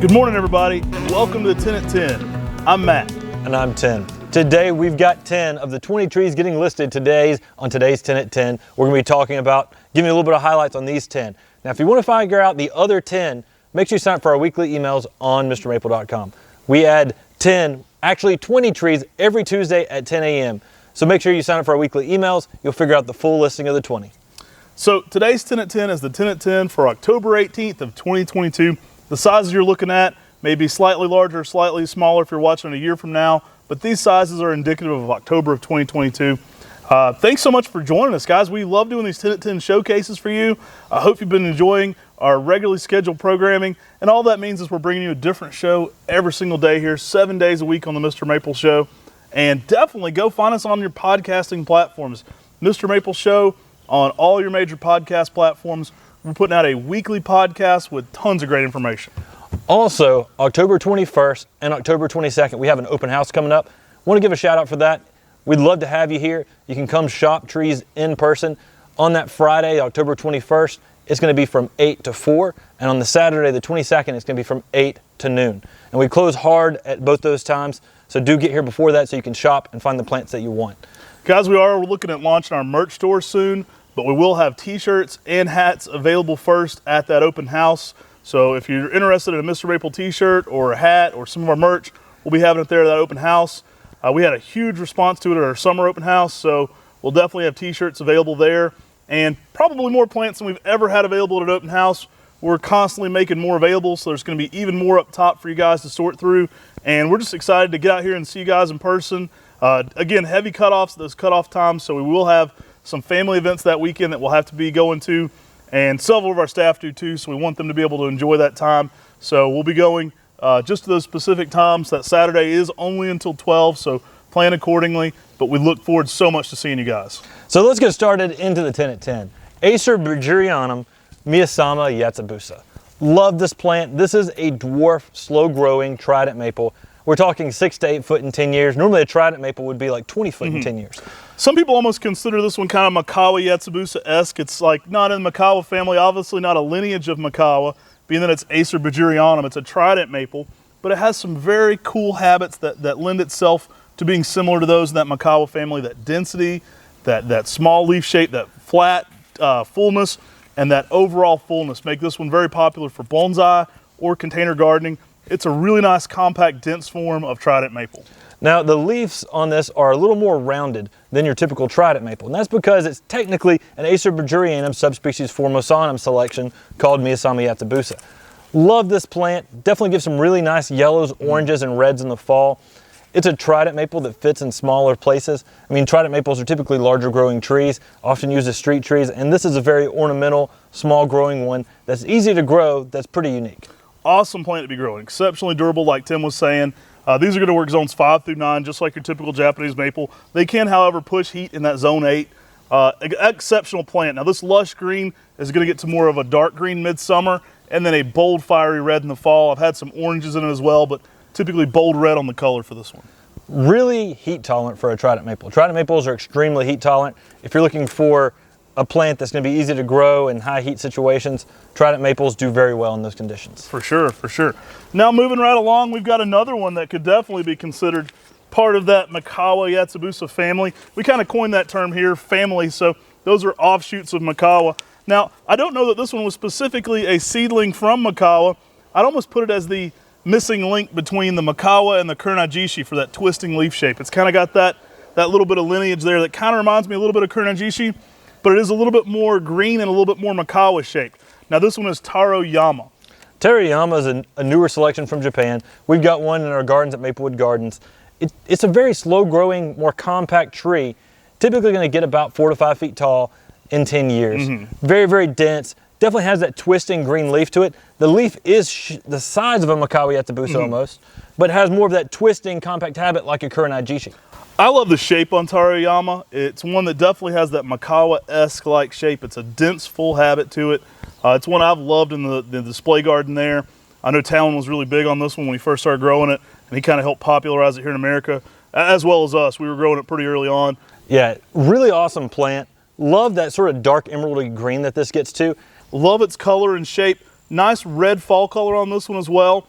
Good morning, everybody, and welcome to 10 at 10. I'm Matt. And I'm 10. Today, we've got 10 of the 20 trees getting listed on today's 10 at 10. We're gonna be talking about, giving you a little bit of highlights on these 10. Now, if you wanna figure out the other 10, make sure you sign up for our weekly emails on MrMaple.com. We add 10, actually 20 trees every Tuesday at 10 a.m. So make sure you sign up for our weekly emails. You'll figure out the full listing of the 20. So today's 10 at 10 is the 10 at 10 for October 18th of 2022. The sizes you're looking at may be slightly larger, slightly smaller if you're watching a year from now, but these sizes are indicative of October of 2022. Thanks so much for joining us, guys. We love doing these 10 at 10 showcases for you. I hope you've been enjoying our regularly scheduled programming, and all that means is we're bringing you a different show every single day here, 7 days a week on the Mr. Maple Show. And definitely go find us on your podcasting platforms. Mr. Maple Show on all your major podcast platforms. We're putting out a weekly podcast with tons of great information. Also, October 21st and October 22nd, we have an open house coming up. Want to give a shout out for that. We'd love to have you here. You can come shop trees in person. On that Friday, October 21st, it's going to be from 8 to 4. And on the Saturday, the 22nd, it's going to be from 8 to noon. And we close hard at both those times. So do get here before that so you can shop and find the plants that you want. Guys, we're looking at launching our merch store soon, but we will have t-shirts and hats available first at that open house. So if you're interested in a Mr. Maple t-shirt or a hat or some of our merch, we'll be having it there at that open house. We had a huge response to it at our summer open house, so we'll definitely have t-shirts available there and probably more plants than we've ever had available at an open house. We're constantly making more available, so there's going to be even more up top for you guys to sort through. And we're just excited to get out here and see you guys in person. Again, heavy cutoffs, those cutoff times, so we will have some family events that weekend that we'll have to be going to, and several of our staff do too, so we want them to be able to enjoy that time. So we'll be going just to those specific times. That Saturday is only until 12, so plan accordingly, but we look forward so much to seeing you guys. So let's get started into the 10 at 10. Acer buegerianum, Miyasama Yatsubusa. Love this plant. This is a dwarf, slow-growing trident maple. We're talking 6 to 8 foot in 10 years. Normally a trident maple would be like 20 foot in 10 years. Some people almost consider this one kind of Makawa Yatsubusa-esque. It's like not in the Makawa family, obviously not a lineage of Makawa, being that it's Acer buegerianum. It's a trident maple, but it has some very cool habits that lend itself to being similar to those in that Makawa family. That density, that small leaf shape, that flat fullness, and that overall fullness make this one very popular for bonsai or container gardening. It's a really nice, compact, dense form of trident maple. Now, the leaves on this are a little more rounded than your typical trident maple, and that's because it's technically an Acer buegerianum subspecies formosanum selection called Miyasama Yatsubusa. Love this plant. Definitely gives some really nice yellows, oranges, and reds in the fall. It's a trident maple that fits in smaller places. I mean, trident maples are typically larger growing trees, often used as street trees, and this is a very ornamental, small growing one that's easy to grow, that's pretty unique. Awesome plant to be growing, exceptionally durable like Tim was saying. These are going to work zones 5 through 9, just like your typical Japanese maple. They can, however, push heat in that zone 8. Exceptional plant. Now this lush green is going to get to more of a dark green midsummer, and then a bold fiery red in the fall. I've had some oranges in it as well, but typically bold red on the color for this one. Really heat tolerant for a trident maple. Trident maples are extremely heat tolerant. If you're looking for a plant that's going to be easy to grow in high heat situations, trident maples do very well in those conditions. For sure, for sure. Now moving right along, we've got another one that could definitely be considered part of that Makawa Yatsubusa family. We kind of coined that term here, family, so those are offshoots of Makawa. Now, I don't know that this one was specifically a seedling from Makawa. I'd almost put it as the missing link between the Makawa and the Kurnajishi for that twisting leaf shape. It's kind of got that little bit of lineage there that kind of reminds me a little bit of Kurnajishi, but it is a little bit more green and a little bit more Makawa shaped. Now this one is Taro Yama. Taro Yama is a newer selection from Japan. We've got one in our gardens at Maplewood Gardens. It's a very slow growing, more compact tree, typically going to get about 4 to 5 feet tall in 10 years. Very, very dense. Definitely has that twisting green leaf to it. The leaf is the size of a Makawa Yatsubusa almost, but has more of that twisting compact habit like a Kurnajishi. I love the shape on Taro Yama. It's one that definitely has that Makawa-esque like shape. It's a dense, full habit to it. It's one I've loved in the display garden there. I know Talon was really big on this one when he first started growing it, and he kind of helped popularize it here in America, as well as us. We were growing it pretty early on. Yeah, really awesome plant. Love that sort of dark emeraldy green that this gets to. Love its color and shape. Nice red fall color on this one as well.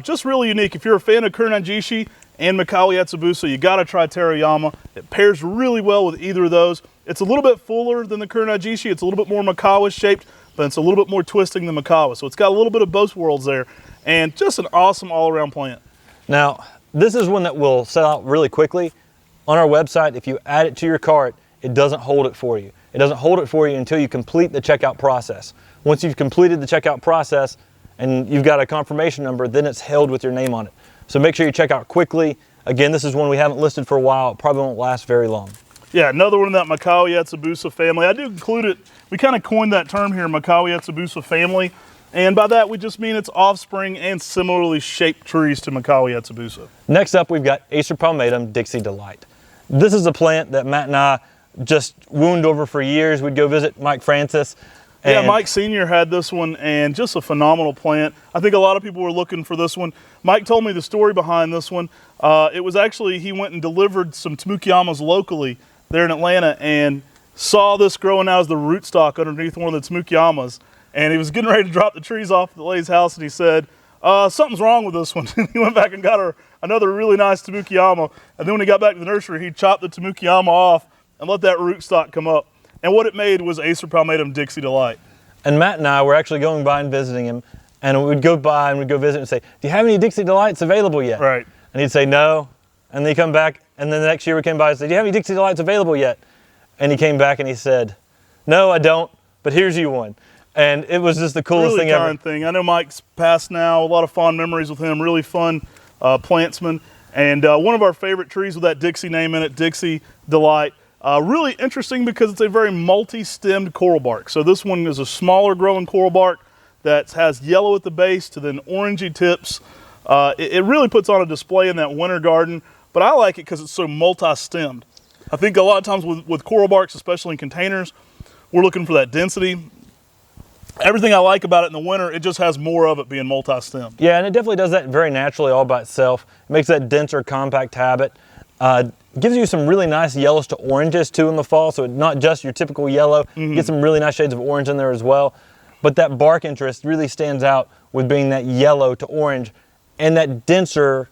Just really unique. If you're a fan of Kurnagishi and Makawi Yatsubusa, you got to try Terayama. It pairs really well with either of those. It's a little bit fuller than the Kurnagishi. It's a little bit more Makawa shaped, but it's a little bit more twisting than Makawa. So it's got a little bit of both worlds there, and just an awesome all-around plant. Now, this is one that will sell out really quickly. On our website, if you add it to your cart, it doesn't hold it for you. It doesn't hold it for you until you complete the checkout process. Once you've completed the checkout process and you've got a confirmation number, then it's held with your name on it. So make sure you check out quickly. Again, this is one we haven't listed for a while. It probably won't last very long. Yeah, another one in that Makawi Yatsubusa family. I do include it. We kind of coined that term here, Makawi Yatsubusa family. And by that, we just mean it's offspring and similarly shaped trees to Makawi Yatsubusa. Next up, we've got Acer palmatum Dixie Delight. This is a plant that Matt and I just wound over for years. We'd go visit Mike Francis. Yeah, Mike Sr. had this one, and just a phenomenal plant. I think a lot of people were looking for this one. Mike told me the story behind this one. It was actually, he went and delivered some Tamukiyamas locally there in Atlanta and saw this growing out as the rootstock underneath one of the Tamukiyamas. And he was getting ready to drop the trees off at the lady's house, and he said, something's wrong with this one. He went back and got her another really nice Tamukiyama. And then when he got back to the nursery, he chopped the Tamukiyama off and let that rootstock come up. And what it made was Acer palmatum Dixie Delight. And Matt and I were actually going by and visiting him, and we'd go by and we'd go visit and say, do you have any Dixie Delights available yet? Right. And he'd say no, and then he'd come back, and then the next year we came by and said, do you have any Dixie Delights available yet? And he came back and he said, no, I don't, but here's you one. And it was just the coolest really thing ever. Really kind thing. I know Mike's passed now, a lot of fond memories with him, really fun plantsman. And one of our favorite trees with that Dixie name in it, Dixie Delight. Really interesting because it's a very multi-stemmed coral bark. So this one is a smaller growing coral bark that has yellow at the base to then orangey tips. It really puts on a display in that winter garden, but I like it because it's so multi-stemmed. I think a lot of times with coral barks, especially in containers, we're looking for that density. Everything I like about it in the winter, it just has more of it being multi-stemmed. Yeah, and it definitely does that very naturally all by itself. It makes that denser, compact habit. Gives you some really nice yellows to oranges too in the fall, so it's not just your typical yellow. Get some really nice shades of orange in there as well. But that bark interest really stands out with being that yellow to orange and that denser,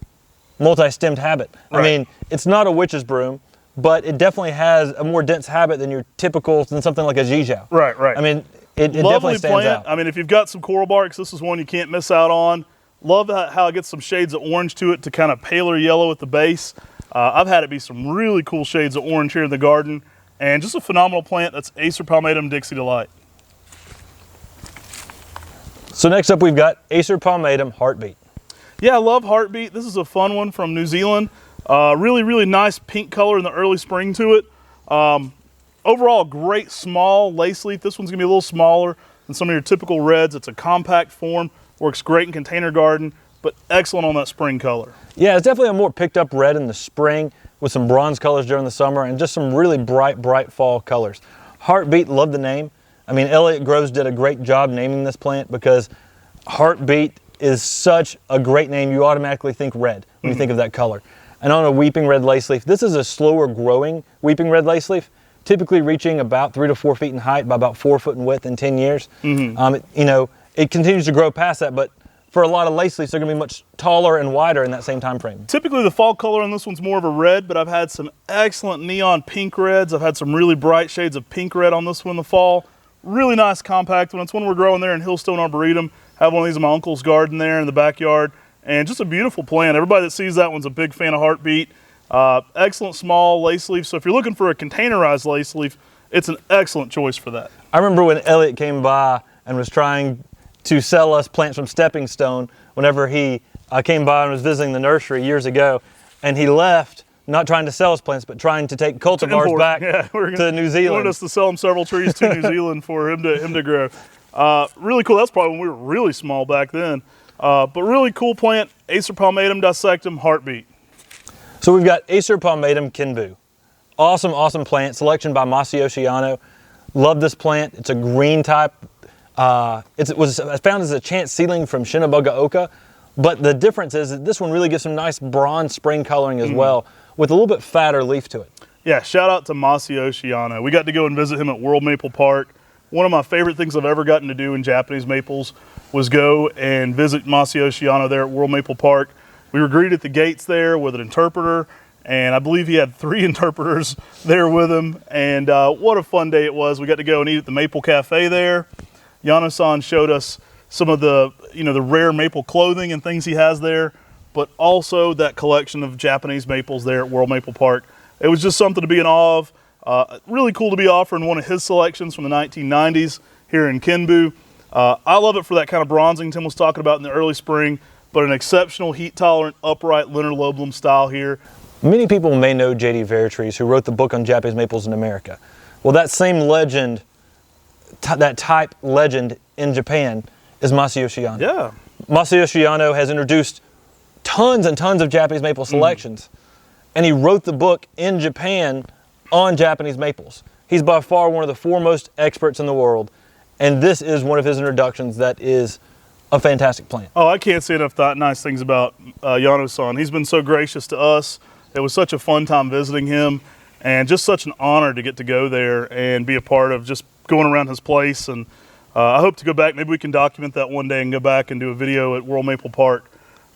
multi-stemmed habit. Right. I mean, it's not a witch's broom, but it definitely has a more dense habit than your typical, than something like a zizhou. Right, right. I mean, it definitely stands out. I mean, if you've got some coral barks, this is one you can't miss out on. Love how it gets some shades of orange to it to kind of paler yellow at the base. I've had it be some really cool shades of orange here in the garden, and just a phenomenal plant. That's Acer palmatum Dixie Delight. So next up we've got Acer palmatum Heartbeat. Yeah, I love Heartbeat. This is a fun one from New Zealand. Really, really nice pink color in the early spring to it. Overall, great small lace leaf. This one's gonna be a little smaller than some of your typical reds. It's a compact form, works great in container garden, but excellent on that spring color. Yeah, it's definitely a more picked up red in the spring with some bronze colors during the summer and just some really bright fall colors. Heartbeat, love the name. I mean, Elliott Groves did a great job naming this plant because Heartbeat is such a great name. You automatically think red when you think of that color. And on a weeping red lace leaf, this is a slower growing weeping red lace leaf, typically reaching about 3 to 4 feet in height by about 4 foot in width in 10 years. It continues to grow past that, but for a lot of lace leaves, they're gonna be much taller and wider in that same time frame. Typically the fall color on this one's more of a red, but I've had some excellent neon pink reds. I've had some really bright shades of pink red on this one in the fall. Really nice compact one. It's one we're growing there in Hillstone Arboretum. Have one of these in my uncle's garden there in the backyard. And just a beautiful plant. Everybody that sees that one's a big fan of Heartbeat. Excellent small lace leaf. So if you're looking for a containerized lace leaf, it's an excellent choice for that. I remember when Elliott came by and was trying to sell us plants from Stepping Stone whenever he came by and was visiting the nursery years ago, and he left not trying to sell us plants, but trying to take cultivars back to New Zealand. He wanted us to sell him several trees to New Zealand for him to grow. Really cool. That's probably when we were really small back then. But really cool plant, Acer palmatum dissectum Heartbeat. So we've got Acer palmatum Kenbu. Awesome plant, selection by Masayoshi Yano. Love this plant. It's a green type. It was found as a chance seedling from Shinabuga Oka, but the difference is that this one really gives some nice bronze spring coloring as well, with a little bit fatter leaf to it. Yeah, shout out to Masayoshi Yano. We got to go and visit him at World Maple Park. one of my favorite things I've ever gotten to do in Japanese maples was go and visit Masayoshi Yano there at World Maple Park. We were greeted at the gates there with an interpreter, and I believe he had 3 interpreters there with him. And what a fun day it was. We got to go and eat at the Maple Cafe there. Yano-san showed us some of the, the rare maple clothing and things he has there, but also that collection of Japanese maples there at World Maple Park. It was just something to be in awe of. Really cool to be offering one of his selections from the 1990s here in Kenbu. I love it for that kind of bronzing Tim was talking about in the early spring, but an exceptional heat-tolerant, upright Leonard-Lobelum style here. Many people may know J.D. Vertrees, who wrote the book on Japanese maples in America. Well, that same legend, that type legend in Japan is Masayoshi Yano. Yeah. Masayoshi Yano has introduced tons and tons of Japanese maple selections, and he wrote the book in Japan on Japanese maples. He's by far one of the foremost experts in the world, and this is one of his introductions that is a fantastic plant. Oh, I can't say enough nice things about Yano-san. He's been so gracious to us. It was such a fun time visiting him, and just such an honor to get to go there and be a part of just going around his place. And I hope to go back. Maybe we can document that one day and go back and do a video at World Maple Park.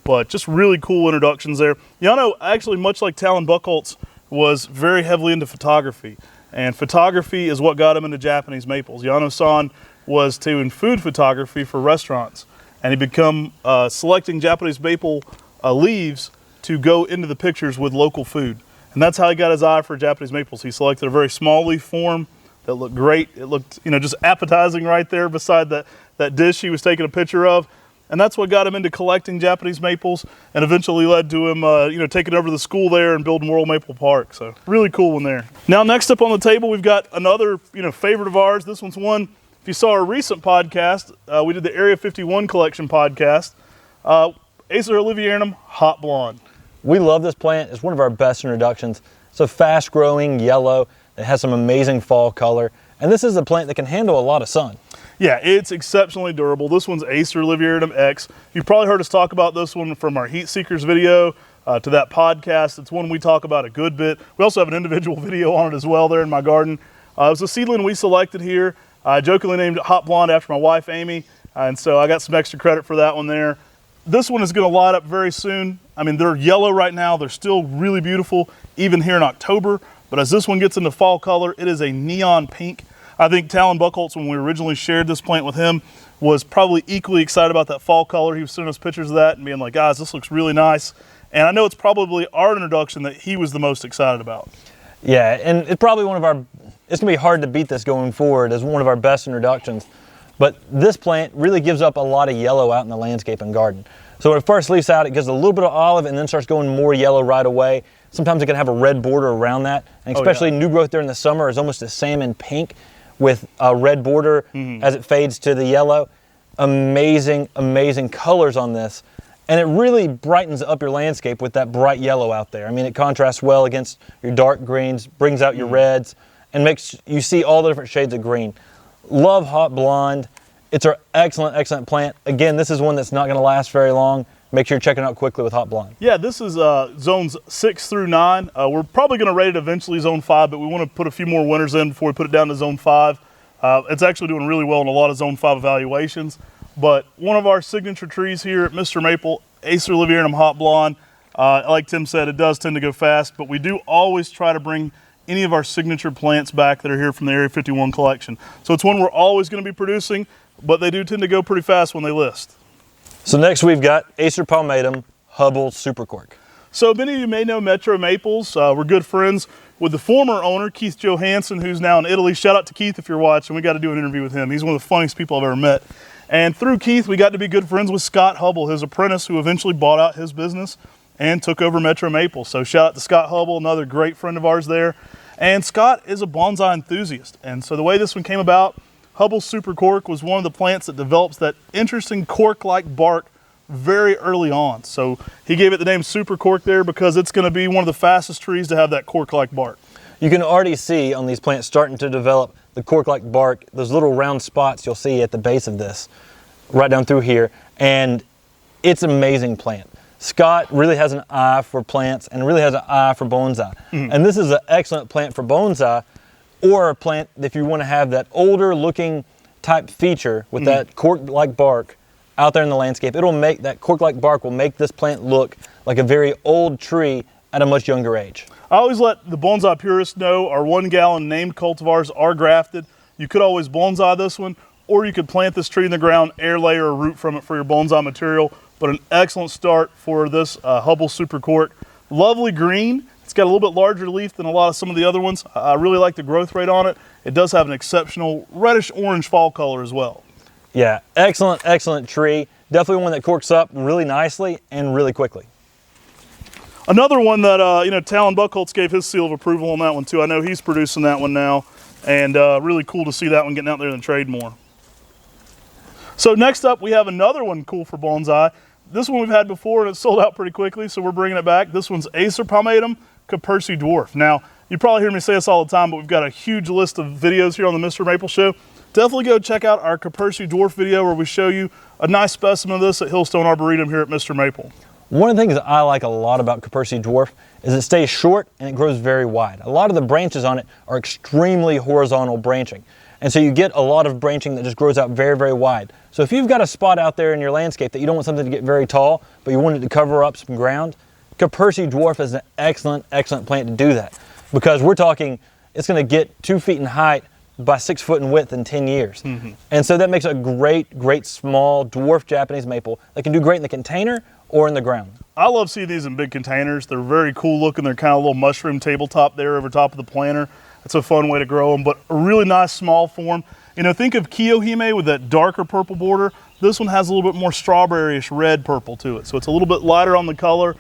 But just really cool introductions there. Yano, actually, much like Talon Buchholz, was very heavily into photography. And photography is what got him into Japanese maples. Yano-san was in food photography for restaurants. And he become selecting Japanese maple leaves to go into the pictures with local food. And that's how he got his eye for Japanese maples. He selected a very small leaf form that looked great. It looked, just appetizing right there beside that dish he was taking a picture of. And that's what got him into collecting Japanese maples, and eventually led to him, taking over the school there and building World Maple Park. So really cool one there. Now, next up on the table, we've got another, favorite of ours. This one's one, if you saw our recent podcast, we did the Area 51 collection podcast. Acer oliverianum Hot Blonde. We love this plant. It's one of our best introductions. It's a fast-growing yellow. It has some amazing fall color. And this is a plant that can handle a lot of sun. Yeah, it's exceptionally durable. This one's Acer oliverianum X. You've probably heard us talk about this one from our Heat Seekers video to that podcast. It's one we talk about a good bit. We also have an individual video on it as well there in my garden. It was a seedling we selected here. I jokingly named it Hot Blonde after my wife, Amy. And so I got some extra credit for that one there. This one is going to light up very soon. I mean, they're yellow right now. They're still really beautiful, even here in October. But as this one gets into fall color, it is a neon pink. I think Talon Buchholz, when we originally shared this plant with him, was probably equally excited about that fall color. He was sending us pictures of that and being like, guys, this looks really nice. And I know it's probably our introduction that he was the most excited about. Yeah, and it's probably it's going to be hard to beat this going forward as one of our best introductions. But this plant really gives up a lot of yellow out in the landscape and garden. So when it first leaves out, it gives a little bit of olive and then starts going more yellow right away. Sometimes it can have a red border around that. And especially new growth during the summer is almost a salmon pink with a red border as it fades to the yellow. Amazing, amazing colors on this. And it really brightens up your landscape with that bright yellow out there. I mean, it contrasts well against your dark greens, brings out your reds, and makes you see all the different shades of green. Love Hot Blonde. It's an excellent, excellent plant. Again, this is one that's not going to last very long. Make sure you're checking out quickly with Hot Blonde. Yeah, this is zones 6 through 9. We're probably going to rate it eventually zone 5, but we want to put a few more winters in before we put it down to zone 5. It's actually doing really well in a lot of zone 5 evaluations. But one of our signature trees here at MrMaple, Acer oliverianum Hot Blonde. Like Tim said, it does tend to go fast, but we do always try to bring any of our signature plants back that are here from the Area 51 collection. So it's one we're always going to be producing, but they do tend to go pretty fast when they list. So next we've got Acer palmatum Hubble Super Cork. So many of you may know MrMaples. We're good friends with the former owner, Keith Johansson, who's now in Italy. Shout out to Keith if you're watching. We got to do an interview with him. He's one of the funniest people I've ever met. And through Keith, we got to be good friends with Scott Hubble, his apprentice, who eventually bought out his business and took over MrMaple. So shout out to Scott Hubble, another great friend of ours there. And Scott is a bonsai enthusiast. And so the way this one came about, Hubble Super Cork was one of the plants that develops that interesting cork-like bark very early on. So he gave it the name Super Cork there because it's going to be one of the fastest trees to have that cork-like bark. You can already see on these plants starting to develop the cork-like bark, those little round spots you'll see at the base of this, right down through here. And it's an amazing plant. Scott really has an eye for plants and really has an eye for bonsai. And this is an excellent plant for bonsai or a plant if you want to have that older looking type feature with that cork-like bark out there in the landscape. It'll make that cork-like bark will make this plant look like a very old tree at a much younger age. I always let the bonsai purists know our 1 gallon named cultivars are grafted. You could always bonsai this one, or you could plant this tree in the ground, air layer a root from it for your bonsai material. But an excellent start for this Hubble Super Cork. Lovely green. It's got a little bit larger leaf than a lot of some of the other ones. I really like the growth rate on it. It does have an exceptional reddish orange fall color as well. Yeah, excellent, excellent tree. Definitely one that corks up really nicely and really quickly. Another one that, you know, Talon Buckholtz gave his seal of approval on that one too. I know he's producing that one now, and really cool to see that one getting out there in the trade more. So next up, we have another one cool for bonsai. This one we've had before and it's sold out pretty quickly, so we're bringing it back. This one's Acer palmatum, Caperci Dwarf. Now, you probably hear me say this all the time, but we've got a huge list of videos here on the MrMaple Show. Definitely go check out our Caperci Dwarf video where we show you a nice specimen of this at Hillstone Arboretum here at MrMaple. One of the things that I like a lot about Caperci Dwarf is it stays short and it grows very wide. A lot of the branches on it are extremely horizontal branching. And so you get a lot of branching that just grows out very, very wide. So if you've got a spot out there in your landscape that you don't want something to get very tall, but you want it to cover up some ground, Caperci Dwarf is an excellent, excellent plant to do that. Because we're talking, it's gonna get 2 feet in height by 6 foot in width in 10 years. And so that makes a great, great small dwarf Japanese maple that can do great in the container or in the ground. I love seeing these in big containers. They're very cool looking. They're kind of a little mushroom tabletop there over top of the planter. It's a fun way to grow them, but a really nice small form. You know, think of Kiyohime with that darker purple border. This one has a little bit more strawberryish red purple to it. So it's a little bit lighter on the color.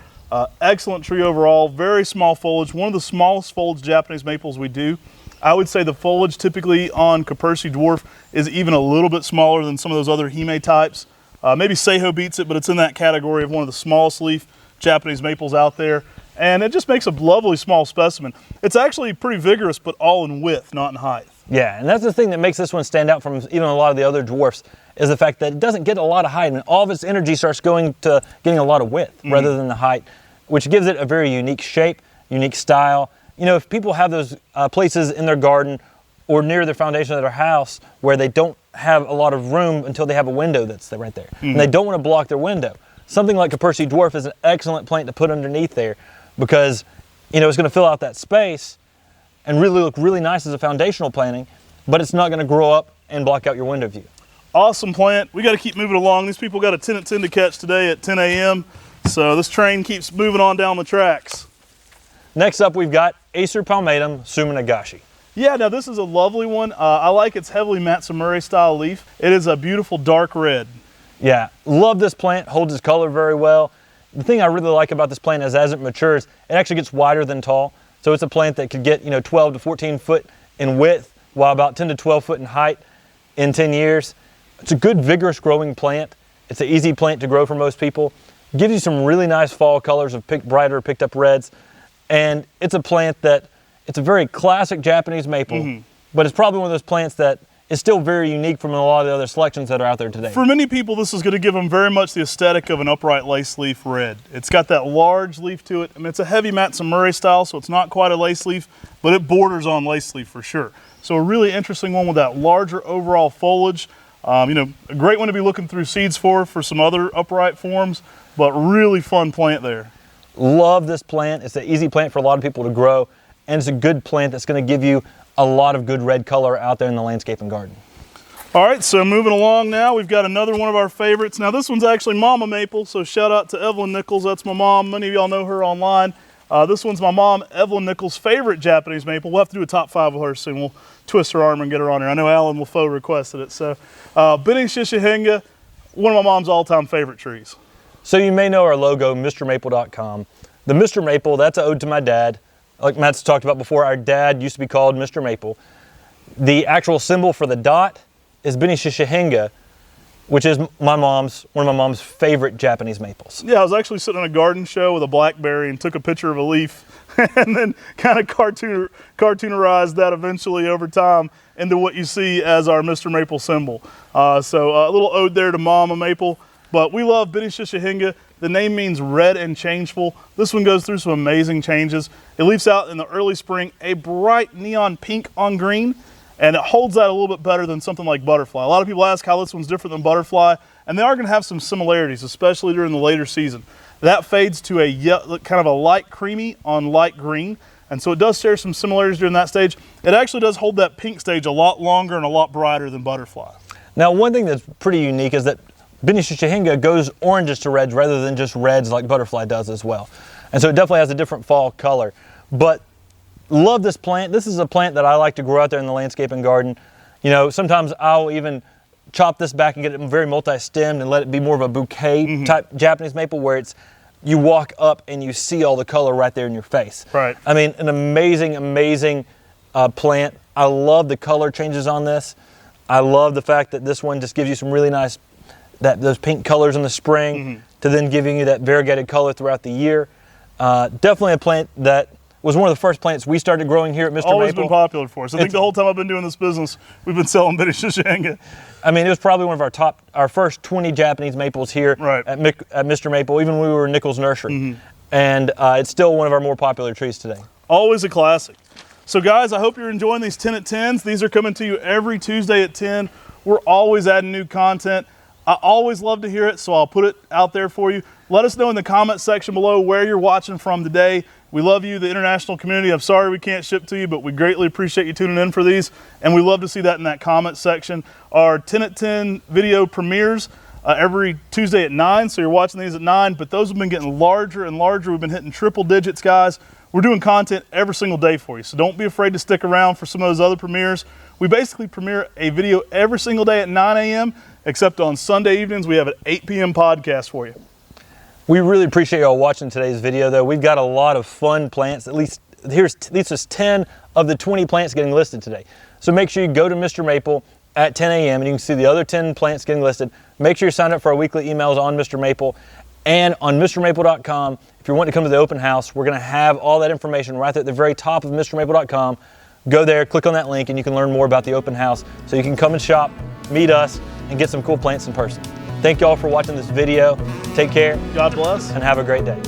Excellent tree overall, very small foliage. One of the smallest foliage Japanese maples we do. I would say the foliage typically on Caperci Dwarf is even a little bit smaller than some of those other Hime types. Maybe Seiho beats it, but it's in that category of one of the smallest leaf Japanese maples out there. And it just makes a lovely small specimen. It's actually pretty vigorous, but all in width, not in height. Yeah, and that's the thing that makes this one stand out from even a lot of the other dwarfs, is the fact that it doesn't get a lot of height, and all of its energy starts going to getting a lot of width rather than the height, which gives it a very unique shape, unique style. You know, if people have those places in their garden or near their foundation of their house where they don't have a lot of room until they have a window that's right there, and they don't want to block their window, something like Caperci Dwarf is an excellent plant to put underneath there, because, you know, it's going to fill out that space and really look really nice as a foundational planting, but it's not going to grow up and block out your window view. Awesome plant. We got to keep moving along. These people got a 10 at 10 to catch today at 10 a.m. So this train keeps moving on down the tracks. Next up, we've got Acer palmatum Sumanagashi. Yeah, now this is a lovely one. I like its heavily Matsumura style leaf. It is a beautiful dark red. Yeah, love this plant, holds its color very well. The thing I really like about this plant is as it matures, it actually gets wider than tall. So it's a plant that could get, you know, 12 to 14 foot in width, while about 10 to 12 foot in height in 10 years. It's a good, vigorous growing plant. It's an easy plant to grow for most people. Gives you some really nice fall colors of brighter picked up reds. And it's a plant that, it's a very classic Japanese maple, but it's probably one of those plants that is still very unique from a lot of the other selections that are out there today. For many people, this is going to give them very much the aesthetic of an upright lace leaf red. It's got that large leaf to it. I mean, it's a heavy Matsumura style, so it's not quite a lace leaf, but it borders on lace leaf for sure. So a really interesting one with that larger overall foliage. You know, a great one to be looking through seeds for some other upright forms, but really fun plant there. Love this plant. It's an easy plant for a lot of people to grow, and it's a good plant that's going to give you a lot of good red color out there in the landscape and garden. All right, so moving along now, we've got another one of our favorites. Now this one's actually Mama Maple, so shout out to Evelyn Nichols. That's my mom. Many of y'all know her online. This one's my mom, Evelyn Nichols' favorite Japanese maple. We'll have to do a top 5 of her soon. We'll twist her arm and get her on here. I know Alan LaFoe requested it. So Beni Shishihenga, one of my mom's all-time favorite trees. So you may know our logo, MrMaple.com. The Mr. Maple, that's an ode to my dad. Like Matt's talked about before, our dad used to be called Mr. Maple. The actual symbol for the dot is Beni Shishihenga, which is one of my mom's favorite Japanese maples. Yeah, I was actually sitting on a garden show with a blackberry and took a picture of a leaf and then kind of cartoonerized that eventually over time into what you see as our Mr. Maple symbol. So a little ode there to Mama Maple. But we love Beni Shishihenga. The name means red and changeful. This one goes through some amazing changes. It leaves out in the early spring a bright neon pink on green, and it holds that a little bit better than something like butterfly. A lot of people ask how this one's different than butterfly, and they are gonna have some similarities, especially during the later season. That fades to a kind of a light creamy on light green, and so it does share some similarities during that stage. It actually does hold that pink stage a lot longer and a lot brighter than butterfly. Now, one thing that's pretty unique is that Benicia Chihinga goes oranges to reds rather than just reds like butterfly does as well. And so it definitely has a different fall color. But love this plant. This is a plant that I like to grow out there in the landscaping garden. You know, sometimes I'll even chop this back and get it very multi-stemmed and let it be more of a bouquet type Japanese maple where it's, you walk up and you see all the color right there in your face. Right. I mean, an amazing, amazing plant. I love the color changes on this. I love the fact that this one just gives you some really nice, those pink colors in the spring to then giving you that variegated color throughout the year. Definitely a plant that was one of the first plants we started growing here at MrMaple. Always been popular for us. I think the whole time I've been doing this business, we've been selling Benicia Chihinga. I mean, it was probably one of our first 20 Japanese maples here at MrMaple, even when we were Nichols Nursery. And it's still one of our more popular trees today. Always a classic. So guys, I hope you're enjoying these 10 at 10s. These are coming to you every Tuesday at 10. We're always adding new content. I always love to hear it, so I'll put it out there for you. Let us know in the comment section below where you're watching from today. We love you, the international community. I'm sorry we can't ship to you, but we greatly appreciate you tuning in for these, and we love to see that in that comment section. Our 10 at 10 video premieres every Tuesday at 9, so you're watching these at 9, but those have been getting larger and larger. We've been hitting triple digits, guys. We're doing content every single day for you, so don't be afraid to stick around for some of those other premieres. We basically premiere a video every single day at 9 a.m., except on Sunday evenings, we have an 8 p.m. podcast for you. We really appreciate y'all watching today's video, though. We've got a lot of fun plants. At least these are 10 of the 20 plants getting listed today. So make sure you go to MrMaple at 10 a.m. and you can see the other 10 plants getting listed. Make sure you sign up for our weekly emails on MrMaple and on MrMaple.com. If you're wanting to come to the open house, we're going to have all that information right there at the very top of MrMaple.com. Go there, click on that link, and you can learn more about the open house so you can come and shop, meet us, and get some cool plants in person. Thank you all for watching this video. Take care. God bless. And have a great day.